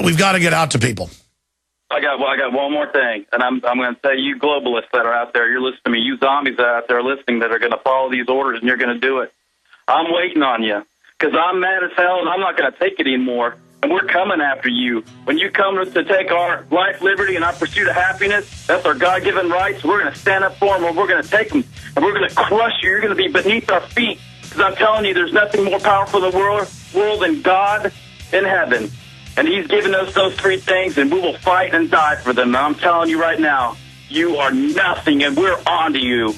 we've got to get out to people. I got one more thing, and I'm going to say, you globalists that are out there, you're listening to me, you zombies that are out there listening that are going to follow these orders, and you're going to do it. I'm waiting on you, because I'm mad as hell, and I'm not going to take it anymore, and we're coming after you. When you come to take our life, liberty, and our pursuit of happiness, that's our God-given rights, we're going to stand up for them, and we're going to take them, and we're going to crush you. You're going to be beneath our feet, because I'm telling you, there's nothing more powerful in the world than God in heaven. And he's given us those three things, and we will fight and die for them. And I'm telling you right now, you are nothing, and we're on to you.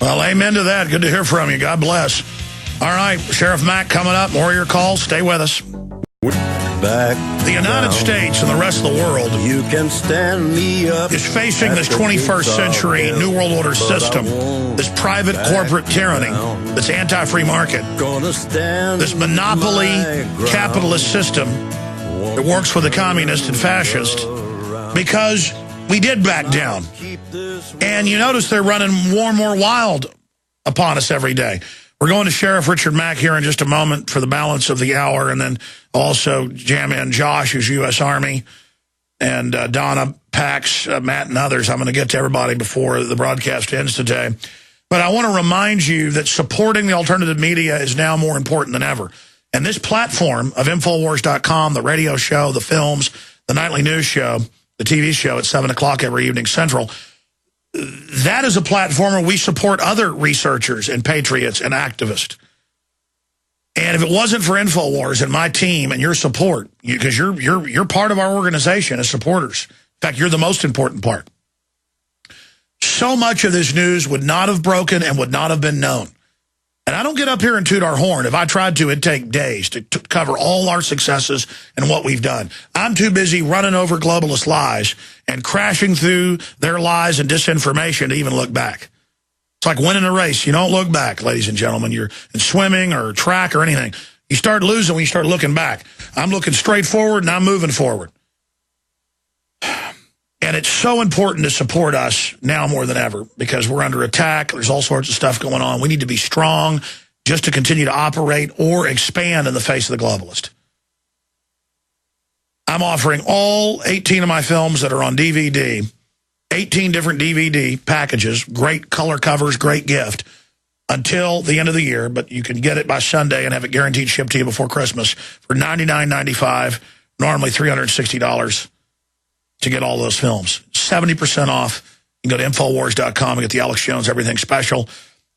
Well, amen to that. Good to hear from you. God bless. All right, Sheriff Mack coming up. More of your calls. Stay with us. The United States and the rest of the world is facing this 21st century New World Order system, this private corporate tyranny, this anti-free market, this monopoly capitalist system that works with the communist and fascist, because we did back down. And you notice they're running more and more wild upon us every day. We're going to Sheriff Richard Mack here in just a moment for the balance of the hour, and then also jam in Josh, who's U.S. Army, and Donna, Pax, Matt, and others. I'm going to get to everybody before the broadcast ends today. But I want to remind you that supporting the alternative media is now more important than ever. And this platform of Infowars.com, the radio show, the films, the nightly news show, the TV show at 7 o'clock every evening Central, that is a platform where we support other researchers and patriots and activists. And if it wasn't for InfoWars and my team and your support, because you're part of our organization as supporters. In fact, you're the most important part. So much of this news would not have broken and would not have been known. And I don't get up here and toot our horn. If I tried to, it'd take days to cover all our successes and what we've done. I'm too busy running over globalist lies and crashing through their lies and disinformation to even look back. It's like winning a race. You don't look back, ladies and gentlemen. You're in swimming or track or anything. You start losing when you start looking back. I'm looking straight forward, and I'm moving forward. And it's so important to support us now more than ever because we're under attack. There's all sorts of stuff going on. We need to be strong just to continue to operate or expand in the face of the globalist. I'm offering all 18 of my films that are on DVD, 18 different DVD packages, great color covers, great gift, until the end of the year. But you can get it by Sunday and have it guaranteed shipped to you before Christmas for $99.95, normally $360. To get all those films. 70% off. You can go to Infowars.com and get the Alex Jones Everything Special.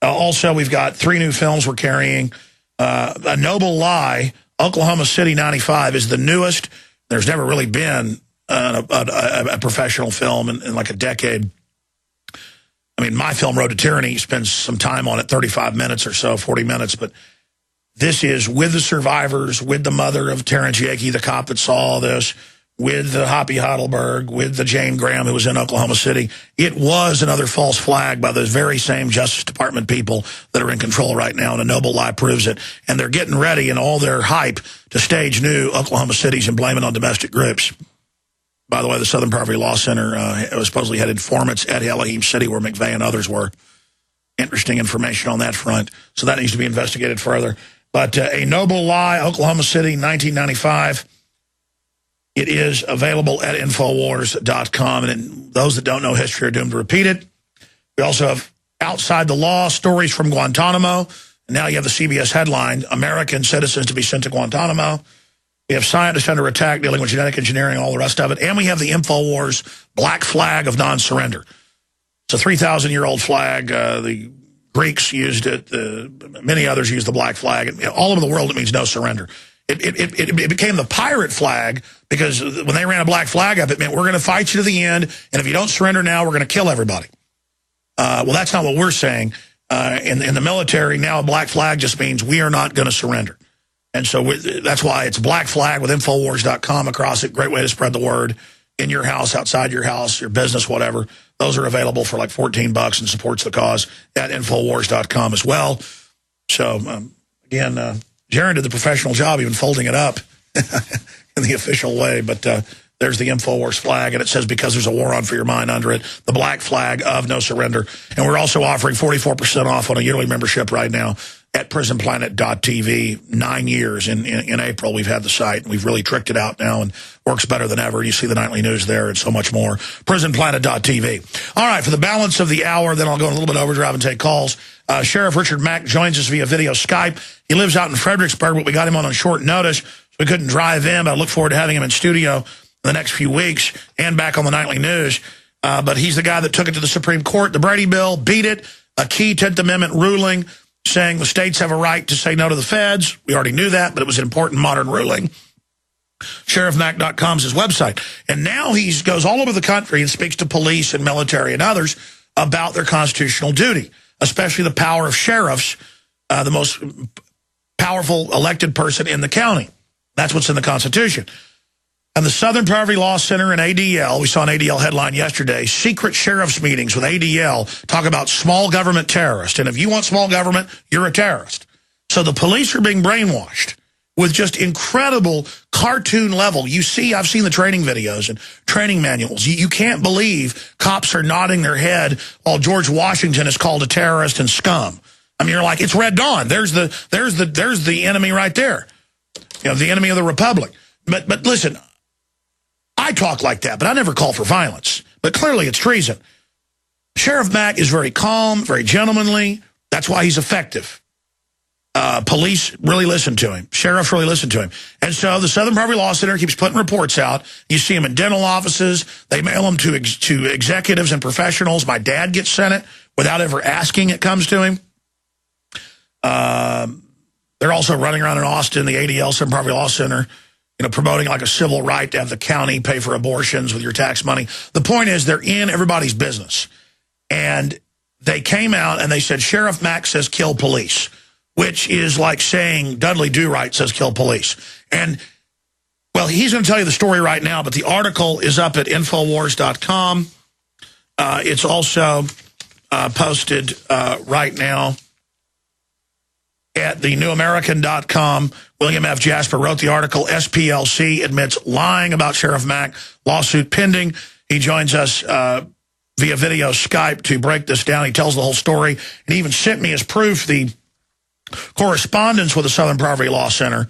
Also, we've got 3 new films we're carrying. A Noble Lie, Oklahoma City 95 is the newest. There's never really been a professional film in like a decade. I mean, my film, Road to Tyranny, spends some time on it, 35 minutes or so, 40 minutes. But this is with the survivors, with the mother of Terrence Yakey, the cop that saw all this, with the Hoppy Heidelberg, with the Jane Graham who was in Oklahoma City. It was another false flag by those very same Justice Department people that are in control right now, and A Noble Lie proves it. And they're getting ready in all their hype to stage new Oklahoma cities and blame it on domestic groups. By the way, the Southern Poverty Law Center supposedly had informants at Elohim City where McVeigh and others were. Interesting information on that front. So that needs to be investigated further. But A Noble Lie, Oklahoma City, 1995. It is available at Infowars.com. And those that don't know history are doomed to repeat it. We also have Outside the Law, stories from Guantanamo. And now you have the CBS headline, American citizens to be sent to Guantanamo. We have Scientists Under Attack, dealing with genetic engineering, all the rest of it. And we have the Infowars Black Flag of Non-Surrender. It's a 3,000-year-old flag. The Greeks used it. Many others used the black flag. All over the world, it means no surrender. It became the pirate flag because when they ran a black flag up, it meant we're going to fight you to the end, and if you don't surrender now, we're going to kill everybody. Well, that's not what we're saying. In the military, now a black flag just means we are not going to surrender. And so that's why it's black flag with Infowars.com across it. Great way to spread the word in your house, outside your house, your business, whatever. Those are available for like $14 and supports the cause at Infowars.com as well. So, again, Jaron did the professional job, even folding it up in the official way. But there's the Infowars flag, and it says, because there's a war on for your mind under it, the black flag of no surrender. And we're also offering 44% off on a yearly membership right now at prisonplanet.tv. 9 years in April we've had the site, and we've really tricked it out now and works better than ever. You see the nightly news there and so much more. Prisonplanet.tv. All right, for the balance of the hour, then I'll go in a little bit overdrive and take calls. Sheriff Richard Mack joins us via video Skype. He lives out in Fredericksburg, but we got him on short notice, so we couldn't drive in. I look forward to having him in studio in the next few weeks and back on the nightly news. But he's the guy that took it to the Supreme Court, the Brady bill, beat it, a key 10th Amendment ruling saying the states have a right to say no to the feds. We already knew that, but it was an important modern ruling. SheriffMack.com is his website. And now he goes all over the country and speaks to police and military and others about their constitutional duty, especially the power of sheriffs, the most powerful elected person in the county. That's what's in the Constitution. And the Southern Poverty Law Center and ADL, we saw an ADL headline yesterday, secret sheriff's meetings with ADL talk about small government terrorists. And if you want small government, you're a terrorist. So the police are being brainwashed with just incredible cartoon level. You see, I've seen the training videos and training manuals. You can't believe cops are nodding their head while George Washington is called a terrorist and scum. I mean, you're like, it's Red Dawn. There's the enemy right there. You know, the enemy of the Republic. But listen, I talk like that, but I never call for violence. But clearly it's treason. Sheriff Mack is very calm, very gentlemanly. That's why he's effective. Police really listen to him. Sheriffs really listen to him. And so the Southern Poverty Law Center keeps putting reports out. You see them in dental offices. They mail them to executives and professionals. My dad gets sent it without ever asking. It comes to him. They're also running around in Austin, the ADL, Southern Poverty Law Center, you know, promoting like a civil right to have the county pay for abortions with your tax money. The point is they're in everybody's business. And they came out and they said, Sheriff Mack says kill police, which is like saying Dudley Do-Right says kill police. And, well, he's going to tell you the story right now, but the article is up at Infowars.com. It's also posted right now at thenewamerican.com. William F. Jasper wrote the article, SPLC admits lying about Sheriff Mack, lawsuit pending. He joins us via video Skype to break this down. He tells the whole story and even sent me as proof the correspondence with the Southern Poverty Law Center,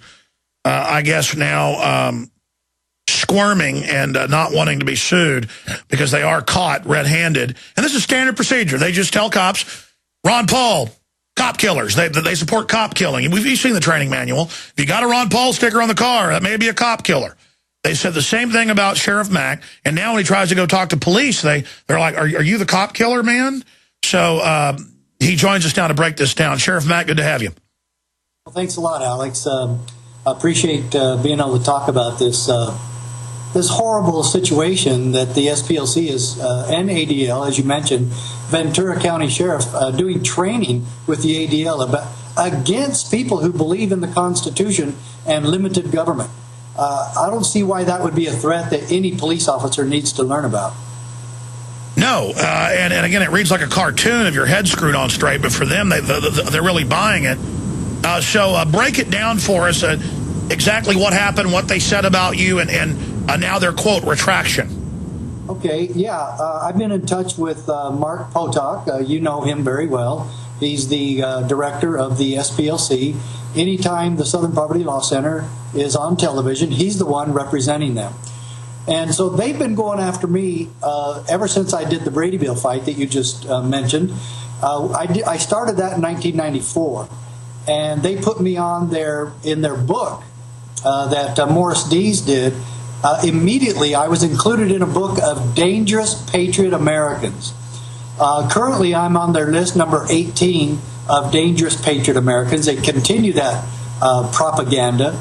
I guess now squirming and not wanting to be sued because they are caught red-handed. And this is standard procedure. They just tell cops, Ron Paul, cop killers. They support cop killing. We've seen the training manual. If you got a Ron Paul sticker on the car, that may be a cop killer. They said the same thing about Sheriff Mack, and now when he tries to go talk to police, they're like, are you the cop killer, man? So he joins us now to break this down. Sheriff Mack, good to have you. Well, thanks a lot, Alex. I appreciate being able to talk about this this horrible situation that the SPLC is and ADL, as you mentioned, Ventura County Sheriff, doing training with the ADL against people who believe in the Constitution and limited government. I don't see why that would be a threat that any police officer needs to learn about. No, and again, it reads like a cartoon if your head's screwed on straight, but for them, they're really buying it. So break it down for us, exactly what happened, what they said about you, and now their, quote, retraction. Okay, yeah, I've been in touch with Mark Potok. You know him very well. He's the director of the SPLC. Anytime the Southern Poverty Law Center is on television, he's the one representing them. And so they've been going after me ever since I did the Brady Bill fight that you just mentioned. I started that in 1994, and they put me on in their book that Morris Dees did. Immediately, I was included in a book of Dangerous Patriot Americans. Currently, I'm on their list, number 18 of Dangerous Patriot Americans. They continue that propaganda.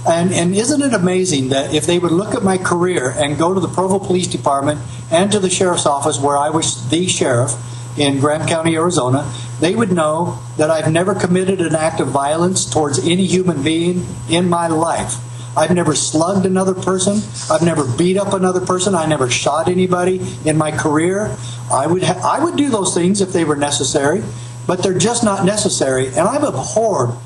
And isn't it amazing that if they would look at my career and go to the Provo Police Department and to the Sheriff's Office, where I was the sheriff in Graham County, Arizona, they would know that I've never committed an act of violence towards any human being in my life. I've never slugged another person. I've never beat up another person. I never shot anybody in my career. I would do those things if they were necessary, but they're just not necessary. And I've abhorred,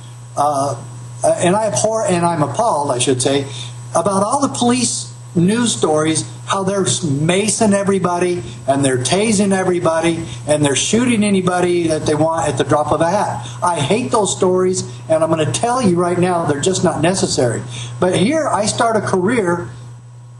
and I'm appalled, I should say, about all the police news stories how they're macing everybody and they're tasing everybody and they're shooting anybody that they want at the drop of a hat. I hate those stories, and I'm going to tell you right now, they're just not necessary. But here I start a career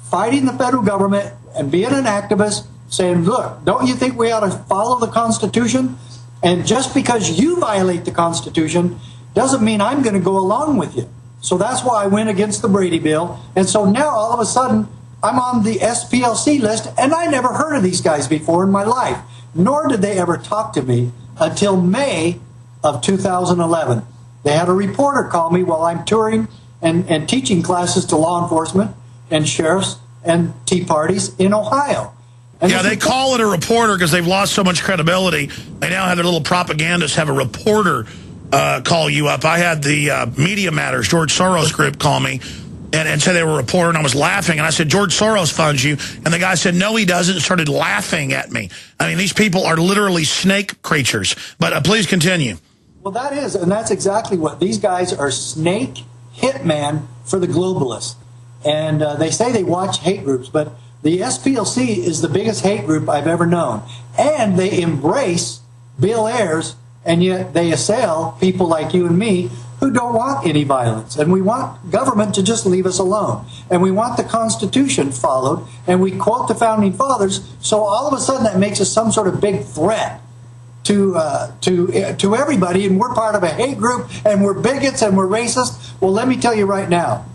fighting the federal government and being an activist, saying, look, don't you think we ought to follow the Constitution? And just because you violate the Constitution doesn't mean I'm going to go along with you. So that's why I went against the Brady Bill. And so now all of a sudden I'm on the SPLC list, and I never heard of these guys before in my life, nor did they ever talk to me until May of 2011. They had a reporter call me while I'm touring and teaching classes to law enforcement and sheriffs and Tea Parties in Ohio. And yeah, they call it a reporter because they've lost so much credibility. They now have their little propagandists have a reporter call you up. I had the Media Matters, George Soros group, call me and said they were a reporter, and I was laughing. And I said, George Soros funds you. And the guy said, no, he doesn't, and started laughing at me. I mean, these people are literally snake creatures. But please continue. Well, that is, and that's exactly what. These guys are snake hitman for the globalists. And they say they watch hate groups, but the SPLC is the biggest hate group I've ever known. And they embrace Bill Ayers, and yet they assail people like you and me who don't want any violence. And we want government to just leave us alone. And we want the Constitution followed, and we quote the Founding Fathers, so all of a sudden that makes us some sort of big threat to everybody, and we're part of a hate group, and we're bigots, and we're racist. Well, let me tell you right now,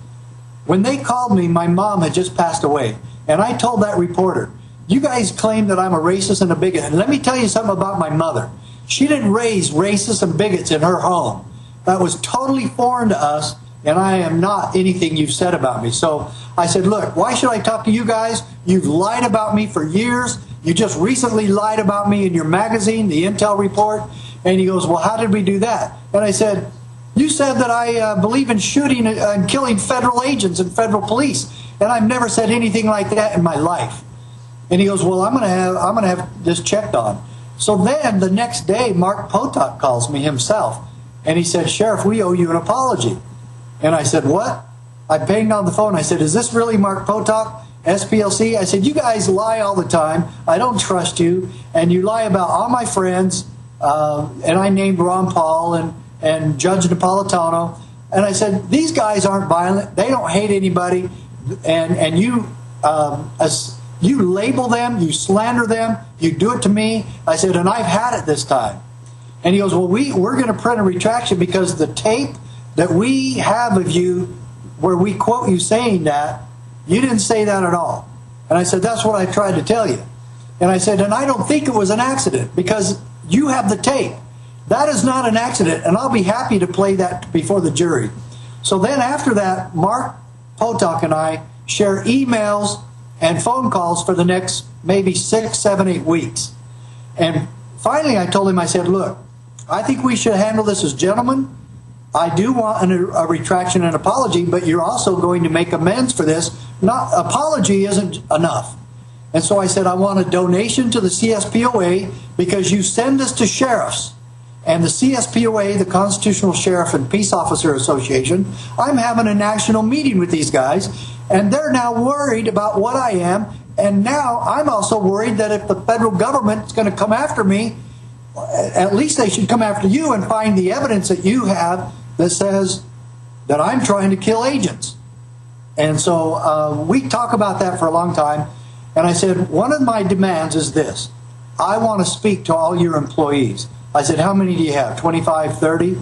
when they called me, my mom had just passed away, and I told that reporter, you guys claim that I'm a racist and a bigot, and let me tell you something about my mother. She didn't raise racists and bigots in her home. That was totally foreign to us, and I am not anything you've said about me. So I said, look, why should I talk to you guys? You've lied about me for years. You just recently lied about me in your magazine, the Intel Report. And he goes, well, how did we do that? And I said, you said that I believe in shooting and killing federal agents and federal police, and I've never said anything like that in my life. And he goes, well, I'm gonna have this checked on. So then the next day, Mark Potok calls me himself, and he said, Sheriff, we owe you an apology. And I said, what? I banged on the phone. I said, is this really Mark Potok, SPLC? I said, you guys lie all the time. I don't trust you, and you lie about all my friends. And I named Ron Paul and Judge Napolitano. And I said, these guys aren't violent. They don't hate anybody. And you label them, you slander them, you do it to me. I said, and I've had it this time. And he goes, well, we're going to print a retraction because the tape that we have of you where we quote you saying that, you didn't say that at all. And I said, that's what I tried to tell you. And I said, and I don't think it was an accident because you have the tape. That is not an accident, and I'll be happy to play that before the jury. So then after that, Mark Potok and I share emails and phone calls for the next maybe 6, 7, 8 weeks. And finally I told him, I said, look, I think we should handle this as gentlemen. I do want a retraction and apology, but you're also going to make amends for this. Apology isn't enough. And so I said, I want a donation to the CSPOA because you send this to sheriffs. And the CSPOA, the Constitutional Sheriff and Peace Officer Association, I'm having a national meeting with these guys, and they're now worried about what I am. And now I'm also worried that if the federal government is going to come after me, at least they should come after you and find the evidence that you have that says that I'm trying to kill agents. And so we talk about that for a long time. And I said, one of my demands is this. I want to speak to all your employees. I said, how many do you have? 25, 30?